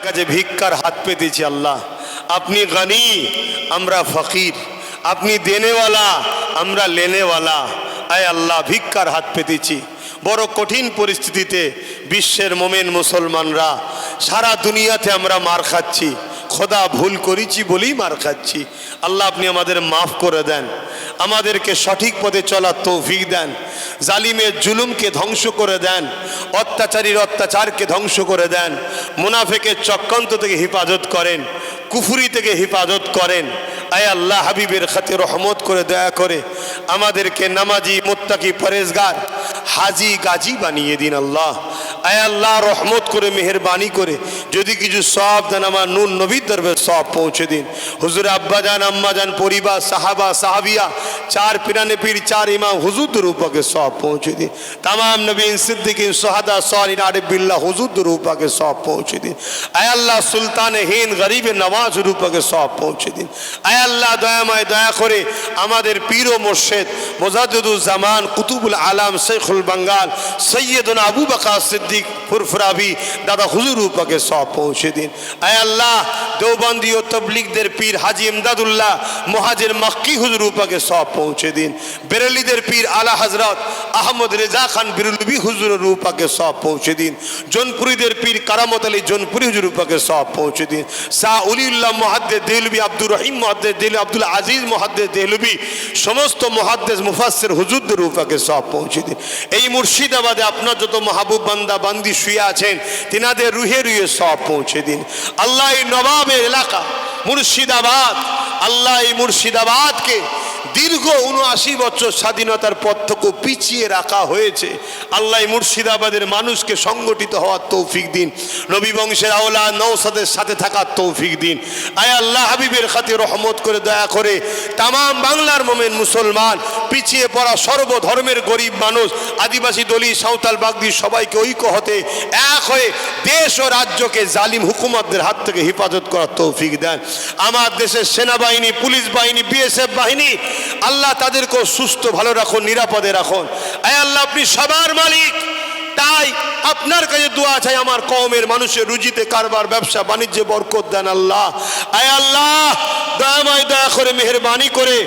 কাছে ভিক্ষার হাত পেতেছি আল্লাহ। আপনি গনি, আমরা ফকির। আপনি দেনেওয়ালা, আমরা লেনেওয়ালা। আয় আল্লাহ, ভিক্ষার হাত পেতেছি। বড় কঠিন পরিস্থিতিতে বিশ্বের মোমেন মুসলমানরা, সারা দুনিয়াতে আমরা মার খাচ্ছি। খোদা, ভুল করেছি বলেই মার খাচ্ছি। আল্লাহ, আপনি আমাদের মাফ করে দেন, আমাদেরকে সঠিক পথে চলার তৌফিক দেন, জালিমের জুলুমকে ধ্বংস করে দেন, অত্যাচারীর অত্যাচারকে ধ্বংস করে দেন, মুনাফিকের চক্রান্ত থেকে হেফাজত করেন, কুফরি থেকে হেফাজত করেন। আয় আল্লাহ, হাবিবের খাতে রহমত করে দয়া করে আমাদেরকে নামাজি, মুত্তাকি, পরেজগার, হাজি, গাজী বানিয়ে দিন আল্লাহ। আয় আল্লাহ, রহমত করে, মেহেরবানি করে যদি কিছু সওয়াব দেন, আমার নূর নবীর দরবারে সওয়াব পৌঁছে দিন। হুজুর আব্বাজান, আম্মাজান, পরিবার, সাহাবা, সাহাবিয়া, চার পিরানে পীর, চার ইমাম হুজুর রূপাকে সওয়াব পৌঁছে দিন। তামাম নবীন, সিদ্দিকিন, সোহাদা, সালিহিন, আরিফ বিল্লাহ হুজুর রূপাকে সওয়াব পৌঁছে দিন। আয় আল্লাহ, সুলতানে হিন্দ, গরিবে নওয়াজ রূপাকে সওয়াব পৌঁছে দিন। আয় আল্লাহ, দয়াময় দয়া করে আমাদের পীর ও মুর্শিদ মুজাদ্দিদুল জামান, কুতুবুল আলম, শেখুল বাঙ্গাল, সৈয়দনা আবু বকর সিদ্দিক ফুরফুরাবি দাদা হুজুর রূপাকে সওয়াব পৌঁছে দিন। আয় আল্লাহ, দেওবন্দি ও তবলিগদের পীর হাজি ইমদাদুল্লাহ মুহাজির মক্কি হুজুর রূপাকে সওয়াব পৌঁছে দিন। বেরেলিদের পীর আলা হযরত আহমদ রেজা খান বিরুলবি হুজুর রূপাকে সওয়াব পৌঁছে দিন। জোনপুরীদের পীর কারামত আলী জোনপুরি হুজুর রূপাকে সওয়াব পৌঁছে দিন। শাহ উলিউল্লাহ মুহাদ্দিস দেহলভী, আব্দুর রহিম মুহাদ্দিস দেহলভী, আব্দুল আজিজ মুহাদ্দিস দেহলভী, সমস্ত মুহাদ্দিস মুফাসসির হুজুরদের রূপাকে সওয়াব পৌঁছে দিন। এই মুর্শিদাবাদে আপনার যত মাহবুব বান্দা বান্দি শুয়ে আছেন, তিনাদের রুহে রুহে সওয়াব পৌঁছে দিন আল্লাহ। এই নবাবের এলাকা মুর্শিদাবাদ, আল্লাহ এই মুর্শিদাবাদকে দীর্ঘ ৭৯ বছর স্বাধীনতার পর থেকে পিছিয়ে রাখা হয়েছে। আল্লাহ মুর্শিদাবাদের মানুষকে সংগঠিত হওয়ার তৌফিক দিন, নবী বংশের আওলাদ নওশাদের সাথে থাকার তৌফিক দিন। আয় আল্লাহ, হাবিবের খাতে রহমত করে দয়া করে তামাম বাংলার মোমেন মুসলমান, পিছিয়ে পড়া সর্বধর্মের গরিব মানুষ, আদিবাসী, দলিত, সাঁওতাল, বাগদি সবাইকে ঐক্য হতে এক হয়ে দেশ ও রাজ্যকে জালিম হুকুমতদের হাত থেকে হেফাজত করার তৌফিক দেন। আমার দেশের সেনাবাহিনী, পুলিশ বাহিনী, বিএসএফ বাহিনী, আল্লাহ তাদেরকেও সুস্থ ভালো রাখুন, নিরাপদে রাখুন। আয় আল্লাহ, আপনি সবার মালিক, তাই আপনার কাছে দোয়া চাই, আমার কওমের মানুষের রুজিতে, কারবার, ব্যবসা বাণিজ্যে বরকত দেন আল্লাহ। আয় আল্লাহ, দয়াময় দয়া করে, মেহেরবানি করে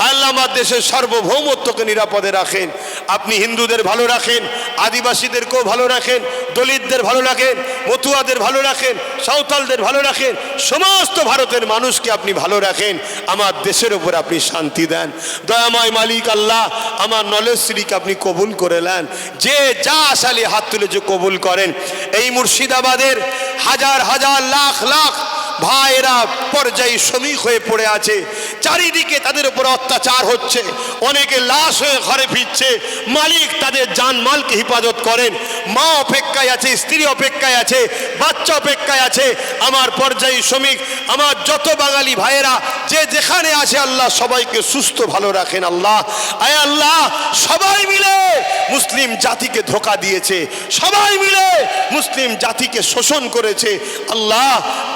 আল্লাহ আমার দেশের সার্বভৌমত্বকে নিরাপদে রাখেন। আপনি হিন্দুদের ভালো রাখেন, আদিবাসীদেরকেও ভালো রাখেন, দলিতদের ভালো রাখেন, মতুয়াদের ভালো রাখেন, সাঁওতালদের ভালো রাখেন, সমস্ত ভারতের মানুষকে আপনি ভালো রাখেন। আমার দেশের উপর আপনি শান্তি দেন। দয়াময় মালিক আল্লাহ, আমার নলেজ শ্রীকে আপনি কবুল করে নেন। যে যা আশালে হাত তুলে যে কবুল করেন। এই মুর্শিদাবাদের হাজার হাজার লাখ লাখ ভাইরা পর্যায়ী শ্রমিক হয়ে পড়ে আছে, চারিদিকে তাদের উপর অত্যাচার হচ্ছে, অনেকে লাশ হয়ে ঘরে ফিরছে। মালিক তাদের জানমালকে হেফাজত করেন। মা অপেক্ষায় আছে, স্ত্রী অপেক্ষায় আছে, বাচ্চা অপেক্ষায় আছে। আমার পর্যায়ী শ্রমিক, আমার যত বাঙালি ভাইয়েরা যে যেখানে আছে, আল্লাহ সবাইকে সুস্থ ভালো রাখেন আল্লাহ। আয় আল্লাহ, সবাই মিলে মুসলিম জাতিকে ধোঁকা দিয়েছে, সবাই মিলে মুসলিম জাতিকে শোষণ করেছে আল্লাহ।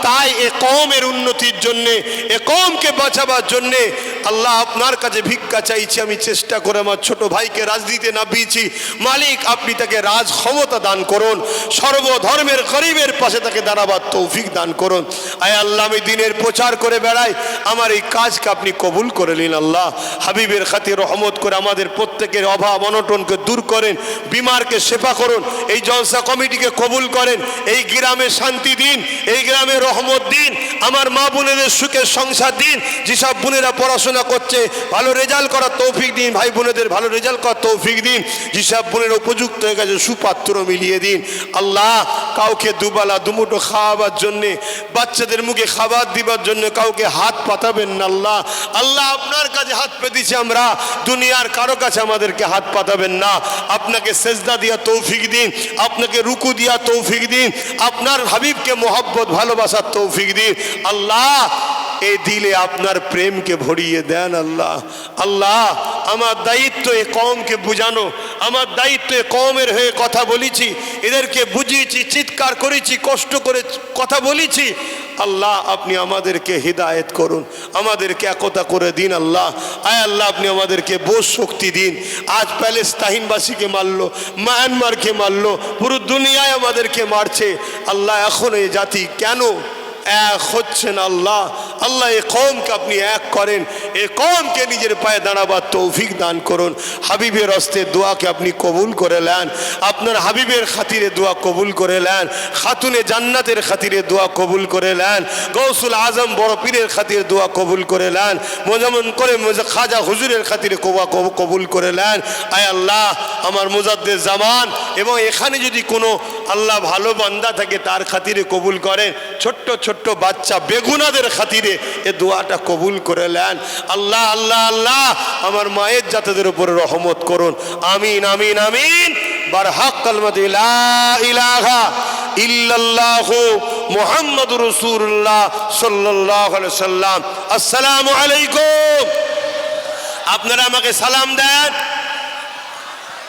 তাই এ কওমের উন্নতির জন্যে, এ কওমকে বাঁচাবার জন্যে আল্লাহ আপনার কাছে ভিক্ষা চাইছি। আমি চেষ্টা করে আমার ছোট ভাইকে রাজনীতিতে নামিয়েছি। মালিক, আপনি তাকে রাজ ক্ষমতা দান করুন, সর্বধর্মের গরিবের পাশে তাকে দাঁড়াবার তৌফিক দান করুন। আয় আল্লাহ, আমি দিনের প্রচার করে বেড়াই, আমার এই কাজকে আপনি কবুল করে নিন আল্লাহ। হাবিবের খাতির রহমত করে আমাদের প্রত্যেকের অভাব অনটনকে দূর করেন, বিমারকে সেবা করুন। এই জলসা কমিটিকে কবুল করেন, এই গ্রামে শান্তি দিন, এই গ্রামে রহমত দিন, আমার মা বোনেদের সুখের সংসার দিন। যেসব বোনেরা পড়াশোনা করছে ভালো রেজাল্ট করার তৌফিক দিন, ভাই বোনেদের ভালো রেজাল্ট করার তৌফিক দিন। যেসব বোনেরা উপযুক্ত হয়ে গেছে সুপাত্র মিলিয়ে দিন আল্লাহ। কাউকে দুবেলা দুমুঠো খাওয়াবার জন্যে, বাচ্চাদের মুখে খাবার দিবার জন্য কাউকে হাত পাতাবেন না আল্লাহ। আল্লাহ, আপনার কাছে হাত পেতেছি আমরা, দুনিয়ার কারো কাছে আমাদেরকে হাত পাতাবেন না। আপনাকে সেজদা দিয়া তৌফিক দিন, আপনাকে রুকু দিয়া তৌফিক দিন, আপনার হাবিবকে মোহাব্বত ভালোবাসার তৌফিক দিন আল্লাহ। এই দিলে আপনার প্রেমকে ভরিয়ে দেন আল্লাহ। আল্লাহ, আমার দায়িত্ব এ কওমকে বুঝানো, আমার দায়িত্ব এ কওমের হয়ে কথা বলেছি, এদেরকে বুঝিয়েছি, চিৎকার করেছি, কষ্ট করে কথা বলেছি আল্লাহ আপনি আমাদেরকে হিদায়েত করুন, আমাদেরকে একতা করে দিন আল্লাহ। আয় আল্লাহ আপনি আমাদেরকে বোঝ শক্তি দিন। আজ প্যালেস্তাইনবাসীকে মারলো, মায়ানমারকে মারলো, পুরো দুনিয়ায় আমাদেরকে মারছে আল্লাহ। এখন এই জাতি কেন এক হচ্ছেন আল্লাহ? আল্লাহ এ কওমকে আপনি এক করেন, এ কওমকে নিজের পায়ে দাঁড়াবার তৌফিক দান করুন। হাবিবের হস্তে দোয়াকে আপনি কবুল করে নেন, আপনার হাবিবের খাতিরে দোয়া কবুল করে নেন, খাতুনে জান্নাতের খাতিরে দোয়া কবুল করে নেন, গৌসুল আজম বড় পীরের খাতিরে দোয়া কবুল করে নেন, যেমন করে খাজা হুজুরের খাতিরে কবুল করে নেন। আয় আল্লাহ আমার মুজাদ্দেদ জামান এবং এখানে যদি কোনো আল্লাহ ভালো বান্দা থাকে তার খাতিরে কবুল করেন, ছোট্ট ছোট্ট বাচ্চা বেগুনাদের খাতিরে এ দোয়াটা কবুল করে নেন। আল্লাহ আল্লাহ আল্লাহ আমার মায়ের জাতিদের উপরে রহমত করুন। আমিন আমিন আমিন। বারহাক কালমাত লা ইলাহা ইল্লাল্লাহু মুহাম্মাদুর রাসূলুল্লাহ সাল্লাল্লাহু আলাইহি সাল্লাম। আসসালামু আলাইকুম। আপনারা আমাকে সালাম দেন।